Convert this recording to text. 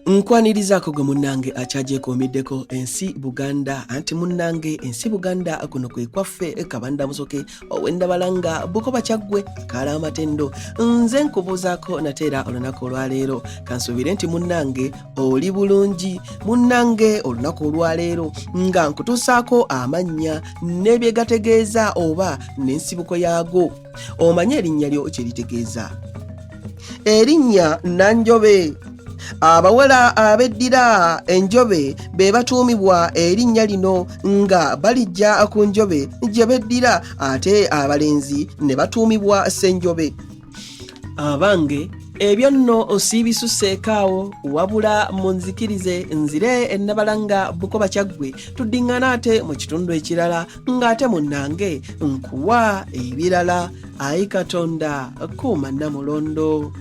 Nkwanirizako gwe munnange akyagyekuumiddeko ensi Buganda anti munnange ensi Buganda kuno kwe kwaffe Kabanda Musoke ow'Endabalanga Bukoba Kyaggwe akaala amatendo. Nze nkubuuzaako nateera olunaku olwaleero kansuubire nti munnange oli bulungi. Munnange olunaku olwaleero nga nkutuusaako amannya n'ebyegategeeza oba n'ensibuko yaago. Omanye erinnya lyo kye litegeeza. Erinnya Nanjobe. Abawala abeddira enjobe be batuumibwa erinnya lino nga balijja ku njobe gye beddira, ate abalenzi ne batuumibwa Ssenjobe. Abange ebyo nno siibisuseekaawo wabula munzikirize nzire Ennabalanga Bukoba Kyaggwe tuddiŋŋana ate mu kitundu ekirala ng'ate munnange nkuwa ebirala. Ayi Katonda kuuma Namulondo.